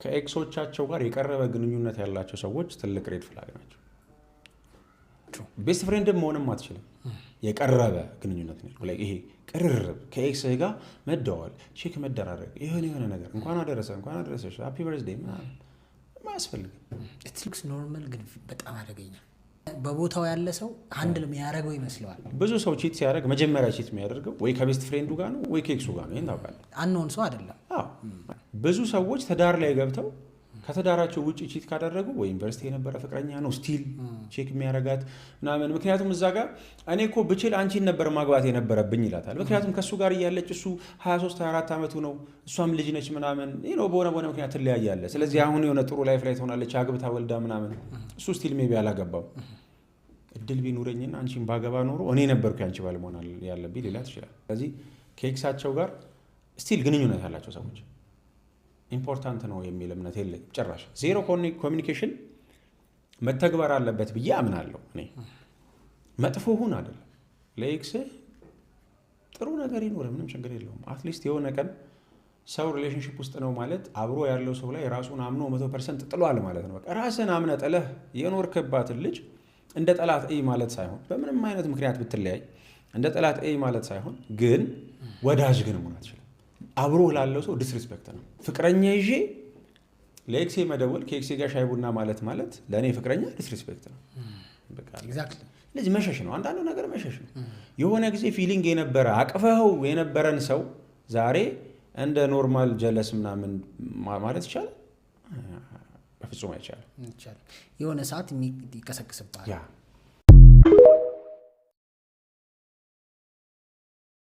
ከኤክሶቻቸው ጋር የቀረበ ግንኙነት ያላቸው ሰዎች ትልቅ ሬድ ፍላግ ናቸው። ቤስት ፍሬንድም መሆንም አትችልም። የቀረበ ግንኙነት ነው። ይሄ ቅርርብ ከኤክስህ ጋር መደዋወል፣ ቼክ መደራረግ፣ የሆነ ነገር እንኳን አደረሰሽ ሃፒ በርዝዴይ ምናምን ማያስፈልግም። ኢት ሉክስ ኖርማል ግን በጣም አደገኛ። በቦታው ያለ ሰው ሃንድል የሚያደርገው ይመስለዋል። ብዙ ሰው ቺት ሲያደርግ መጀመሪያ ቺት የሚያደርገው ወይ ከቤስት ፍሬንዱ ጋር ነው ወይ ከኤክሱ ጋር ነው። ይሄን ታውቃለህ። አንኖን ሰው አይደለም። ብዙ ሰዎች ትዳር ላይ ገብተው ከተዳራቸው ውጪ ቺት ካደረጉ ወይ ዩኒቨርሲቲ የነበረ ፍቅረኛ ነው ስቲል ቼክ የሚያረጋት ምናምን። ምክንያቱም እዛ ጋር እኔ እኮ ብችል አንቺን ነበር ማግባት የነበረብኝ ይላታል። ምክንያቱም ከእሱ ጋር እያለች እሱ 23-24 ዓመቱ ነው፣ እሷም ልጅ ነች ምናምን በሆነ ምክንያት ትለያያለ። ስለዚህ አሁን የሆነ ጥሩ ላይፍ ላይ ትሆናለች አግብታ ወልዳ ምናምን። እሱ ስቲል ሜቢ አላገባው። እድል ቢኖረኝና አንቺን ባገባ ኖሮ እኔ ነበርኩ ያንቺ ባል መሆን ያለብኝ ሌላ ትችላል። ስለዚህ ከኤክሳቸው ጋር ስቲል ግንኙነት ያላቸው ሰዎች ኢምፖርታንት ነው የሚል እምነት የለኝም ጭራሽ። ዜሮ ኮሚኒኬሽን መተግበር አለበት ብዬ አምናለሁ እኔ። መጥፎ ሁን አይደለም፣ ለኤክስህ ጥሩ ነገር ይኖር ምንም ችግር የለውም። አትሊስት የሆነ ቀን ሰው ሪሌሽንሽፕ ውስጥ ነው ማለት አብሮ ያለው ሰው ላይ ራሱን አምኖ 100% ጥሏል ማለት ነው። በቃ ራስን አምነ ጥለህ የኖርክባትን ልጅ እንደ ጠላት እይ ማለት ሳይሆን፣ በምንም አይነት ምክንያት ብትለያይ እንደ ጠላት እይ ማለት ሳይሆን፣ ግን ወዳጅ ግን መሆን አትችልም። አብሮ ላለው ሰው ዲስሪስፔክት ነው። ፍቅረኛ ይዤ ለኤክሴ መደወል ከኤክሴ ጋር ሻይ ቡና ማለት ለእኔ ፍቅረኛ ዲስሪስፔክት ነው። ስለዚህ መሸሽ ነው። አንዳንዱ ነገር መሸሽ ነው። የሆነ ጊዜ ፊሊንግ የነበረ አቅፈኸው የነበረን ሰው ዛሬ እንደ ኖርማል ጀለስ ምናምን ማለት ይቻላል? በፍጹም አይቻልም። የሆነ ሰዓት ይቀሰቅስባል።